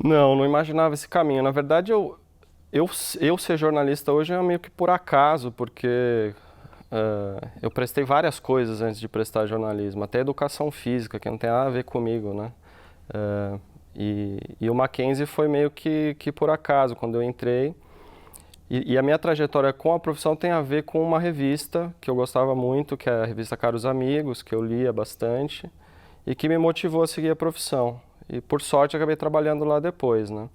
Não imaginava esse caminho. Na verdade, eu ser jornalista hoje é meio que por acaso, porque eu prestei várias coisas antes de prestar jornalismo, até educação física, que não tem nada a ver comigo, né? E o Mackenzie foi meio que por acaso, quando eu entrei. E a minha trajetória com a profissão tem a ver com uma revista que eu gostava muito, que é a revista Caros Amigos, que eu lia bastante, e que me motivou a seguir a profissão. E por sorte acabei trabalhando lá depois, né?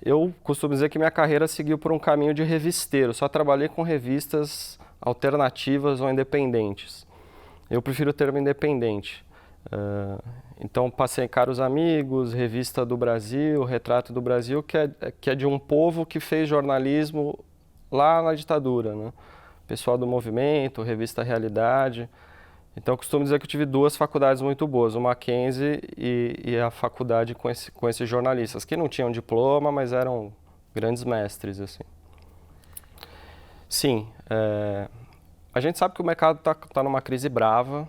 Eu costumo dizer que minha carreira seguiu por um caminho de revisteiro, só trabalhei com revistas alternativas ou independentes. Eu prefiro o termo independente. Então passei em Caros Amigos, Revista do Brasil, Retrato do Brasil, que é de um povo que fez jornalismo lá na ditadura, né? Pessoal do movimento, Revista Realidade. Então eu costumo dizer que eu tive duas faculdades muito boas, o Mackenzie e a faculdade com esses jornalistas, que não tinham diploma, mas eram grandes mestres, assim. Sim, a gente sabe que o mercado está numa crise brava,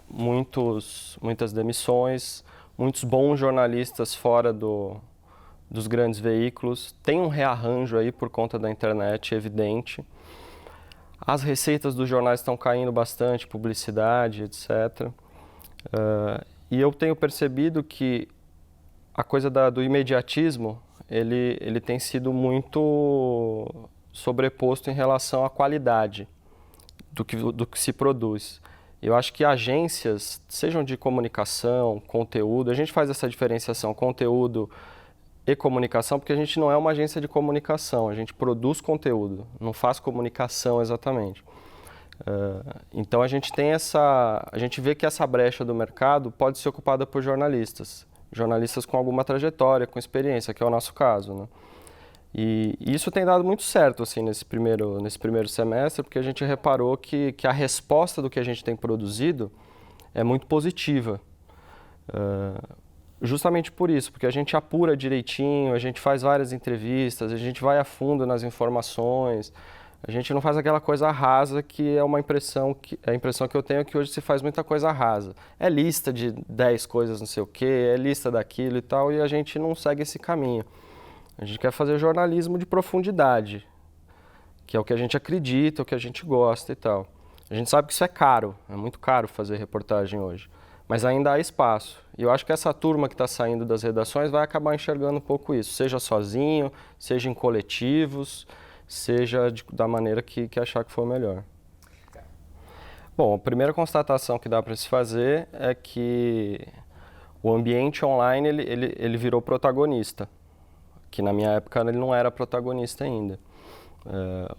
muitas demissões, muitos bons jornalistas fora dos grandes veículos. Tem um rearranjo aí por conta da internet, evidente. As receitas dos jornais estão caindo bastante, publicidade, etc. E eu tenho percebido que a coisa do imediatismo, ele tem sido muito sobreposto em relação à qualidade do que se produz. Eu acho que agências, sejam de comunicação, conteúdo, a gente faz essa diferenciação, conteúdo e comunicação, porque a gente não é uma agência de comunicação, a gente produz conteúdo, não faz comunicação exatamente. Então a gente a gente vê que essa brecha do mercado pode ser ocupada por jornalistas com alguma trajetória, com experiência, que é o nosso caso, né? E isso tem dado muito certo assim nesse primeiro semestre, porque a gente reparou que a resposta do que a gente tem produzido é muito positiva. Justamente por isso, porque a gente apura direitinho, a gente faz várias entrevistas, a gente vai a fundo nas informações, a gente não faz aquela coisa rasa que é uma impressão que a impressão que eu tenho é que hoje se faz muita coisa rasa. É lista de 10 coisas não sei o quê, é lista daquilo e tal, e a gente não segue esse caminho. A gente quer fazer jornalismo de profundidade, que é o que a gente acredita, o que a gente gosta e tal. A gente sabe que isso é caro, é muito caro fazer reportagem hoje, mas ainda há espaço. E eu acho que essa turma que está saindo das redações vai acabar enxergando um pouco isso, seja sozinho, seja em coletivos, seja da maneira que achar que for melhor. Bom, a primeira constatação que dá para se fazer é que o ambiente online ele virou protagonista, que na minha época ele não era protagonista ainda.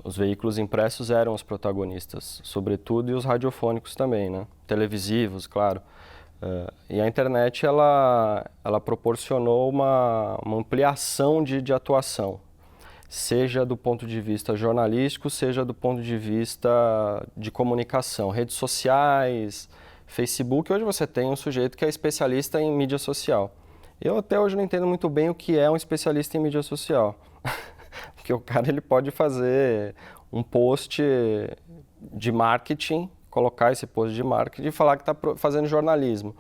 Os veículos impressos eram os protagonistas, sobretudo, e os radiofônicos também, né? Televisivos, claro. E a internet ela proporcionou uma ampliação de atuação, seja do ponto de vista jornalístico, seja do ponto de vista de comunicação. Redes sociais, Facebook, hoje você tem um sujeito que é especialista em mídia social. Eu até hoje não entendo muito bem o que é um especialista em mídia social. Porque o cara ele pode fazer um post de marketing, colocar esse post de marketing e falar que está fazendo jornalismo.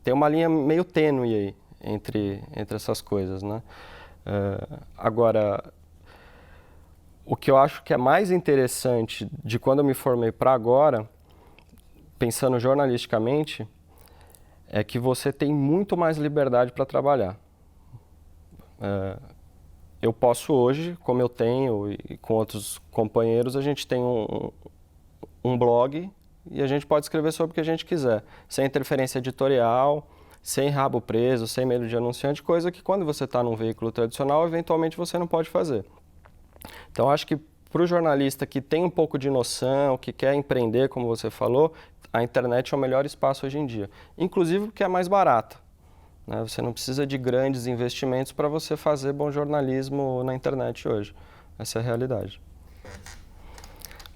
Tem uma linha meio tênue aí entre essas coisas, né? Agora, o que eu acho que é mais interessante de quando eu me formei para agora, pensando jornalisticamente, é que você tem muito mais liberdade para trabalhar. Eu posso hoje, como eu tenho e com outros companheiros, a gente tem um blog e a gente pode escrever sobre o que a gente quiser, sem interferência editorial, sem rabo preso, sem medo de anunciante, coisa que quando você está num veículo tradicional, eventualmente você não pode fazer. Então acho que para o jornalista que tem um pouco de noção, que quer empreender, como você falou, a internet é o melhor espaço hoje em dia, inclusive porque é mais barata. Você não precisa de grandes investimentos para você fazer bom jornalismo na internet hoje. Essa é a realidade.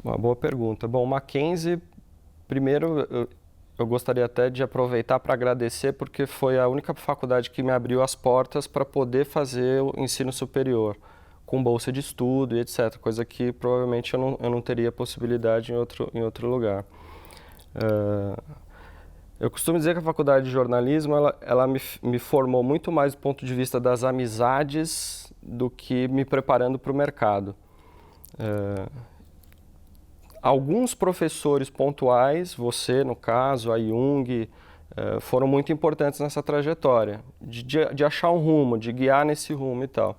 Uma boa pergunta. Bom, o Mackenzie, primeiro eu gostaria até de aproveitar para agradecer, porque foi a única faculdade que me abriu as portas para poder fazer o ensino superior, com bolsa de estudo e etc., coisa que provavelmente eu não teria possibilidade em outro lugar. Eu costumo dizer que a faculdade de jornalismo, ela me formou muito mais do ponto de vista das amizades do que me preparando para o mercado. Eh, Alguns professores pontuais, você no caso, a Jung, foram muito importantes nessa trajetória, de achar um rumo, de guiar nesse rumo e tal.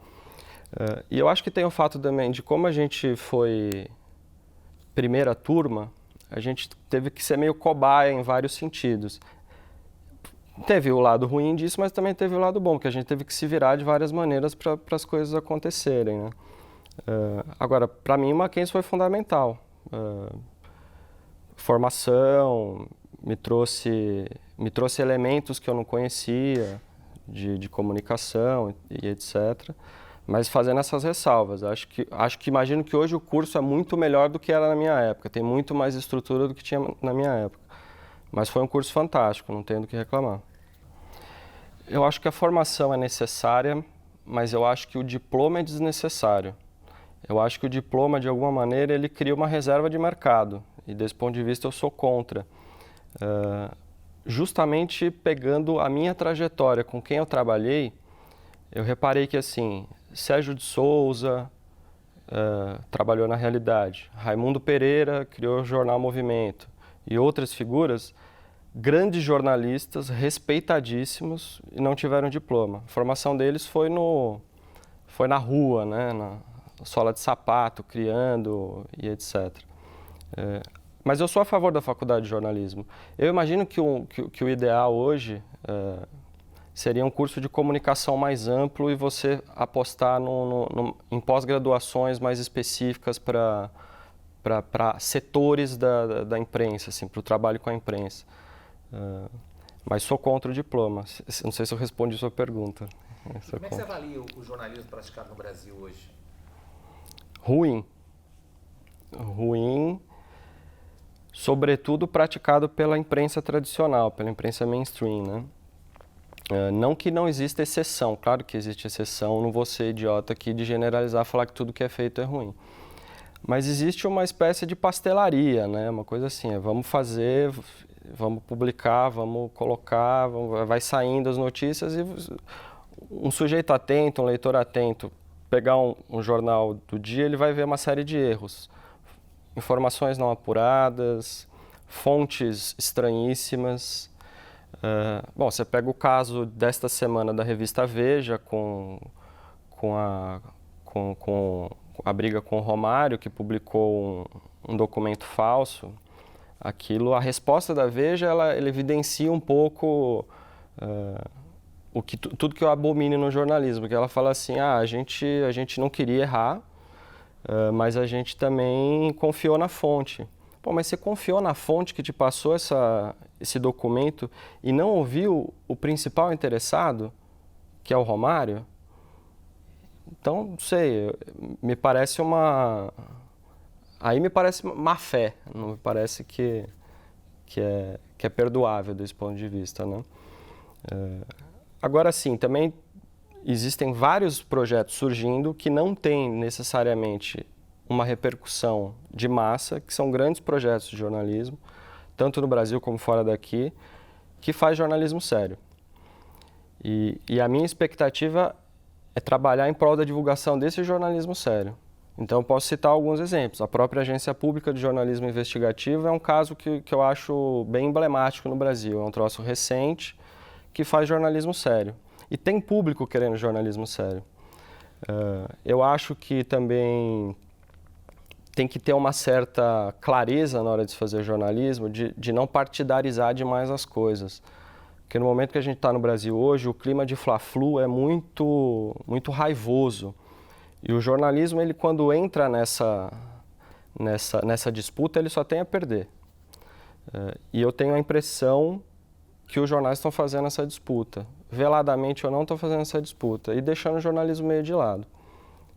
E eu acho que tem o fato também de como a gente foi primeira turma, a gente teve que ser meio cobaia em vários sentidos. Teve o lado ruim disso, mas também teve o lado bom, que a gente teve que se virar de várias maneiras para as coisas acontecerem, né? Agora, para mim, o Mackenzie foi fundamental. Formação, me trouxe elementos que eu não conhecia de comunicação e etc. Mas fazendo essas ressalvas, imagino que hoje o curso é muito melhor do que era na minha época, tem muito mais estrutura do que tinha na minha época. Mas foi um curso fantástico, não tenho do que reclamar. Eu acho que a formação é necessária, mas eu acho que o diploma é desnecessário. Eu acho que o diploma, de alguma maneira, ele cria uma reserva de mercado. E desse ponto de vista eu sou contra. Justamente pegando a minha trajetória com quem eu trabalhei, eu reparei que assim, Sérgio de Souza trabalhou na Realidade, Raimundo Pereira criou o jornal Movimento e outras figuras, grandes jornalistas, respeitadíssimos e não tiveram diploma. A formação deles foi na rua, né, na sola de sapato, criando e etc. Mas eu sou a favor da faculdade de jornalismo. Eu imagino que o ideal hoje seria um curso de comunicação mais amplo e você apostar em pós-graduações mais específicas para setores da imprensa, assim, para o trabalho com a imprensa. Mas sou contra o diploma. Não sei se eu respondi a sua pergunta. Como é que você avalia o jornalismo praticado no Brasil hoje? Ruim. Ruim, sobretudo praticado pela imprensa tradicional, pela imprensa mainstream, né? Não que não exista exceção, claro que existe exceção, não vou ser idiota aqui de generalizar, falar que tudo que é feito é ruim. Mas existe uma espécie de pastelaria, né? Uma coisa assim, vamos fazer, vamos publicar, vamos colocar, vai saindo as notícias e um sujeito atento, um leitor atento, pegar um jornal do dia, ele vai ver uma série de erros. Informações não apuradas, fontes estranhíssimas. Bom, você pega o caso desta semana da revista Veja com a briga com o Romário, que publicou um documento falso. A resposta da Veja, ela evidencia um pouco tudo que eu abomino no jornalismo, que ela fala assim, a gente não queria errar, mas a gente também confiou na fonte. Pô, mas você confiou na fonte que te passou esse documento e não ouviu o principal interessado, que é o Romário? Então, não sei, me parece Aí me parece má fé, não me parece que é perdoável desse ponto de vista, né? Agora sim, também existem vários projetos surgindo que não têm necessariamente uma repercussão de massa, que são grandes projetos de jornalismo, tanto no Brasil como fora daqui, que faz jornalismo sério. E a minha expectativa é trabalhar em prol da divulgação desse jornalismo sério. Então, eu posso citar alguns exemplos. A própria Agência Pública de Jornalismo Investigativo é um caso que eu acho bem emblemático no Brasil. É um troço recente que faz jornalismo sério. E tem público querendo jornalismo sério. Eu acho que também tem que ter uma certa clareza na hora de se fazer jornalismo, de não partidarizar demais as coisas. Porque no momento que a gente está no Brasil hoje, o clima de fla-flu é muito, muito raivoso. E o jornalismo, ele quando entra nessa disputa, ele só tem a perder. E eu tenho a impressão que os jornais estão fazendo essa disputa. Veladamente ou não, estão fazendo essa disputa e deixando o jornalismo meio de lado.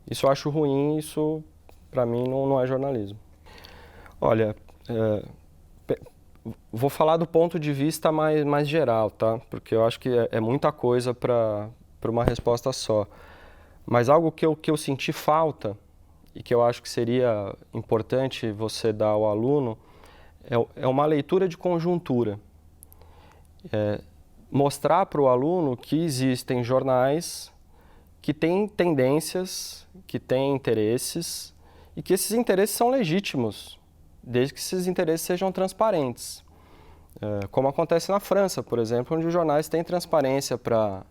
Isso eu acho ruim, isso para mim não é jornalismo. Olha, vou falar do ponto de vista mais geral, tá? Porque eu acho que é muita coisa para uma resposta só. Mas algo que eu senti falta e que eu acho que seria importante você dar ao aluno é uma leitura de conjuntura. Mostrar para o aluno que existem jornais que têm tendências, que têm interesses e que esses interesses são legítimos, desde que esses interesses sejam transparentes. Como acontece na França, por exemplo, onde os jornais têm transparência para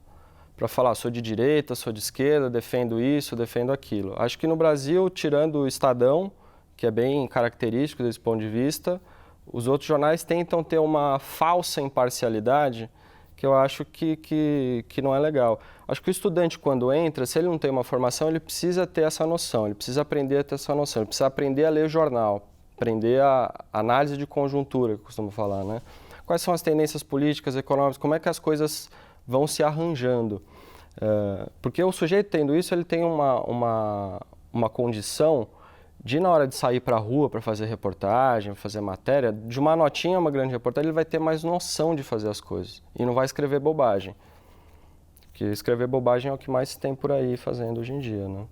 falar sou de direita, sou de esquerda, defendo isso, defendo aquilo. Acho que no Brasil, tirando o Estadão, que é bem característico desse ponto de vista, os outros jornais tentam ter uma falsa imparcialidade que eu acho que não é legal. Acho que o estudante, quando entra, se ele não tem uma formação, ele precisa ter essa noção, ele precisa aprender a ter essa noção, ele precisa aprender a ler jornal, aprender a análise de conjuntura, que eu costumo falar, né? Quais são as tendências políticas, econômicas, como é que as coisas vão se arranjando. Porque o sujeito tendo isso, ele tem uma condição de, na hora de sair para a rua para fazer reportagem, fazer matéria, de uma notinha a uma grande reportagem, ele vai ter mais noção de fazer as coisas e não vai escrever bobagem. Porque escrever bobagem é o que mais se tem por aí fazendo hoje em dia, né?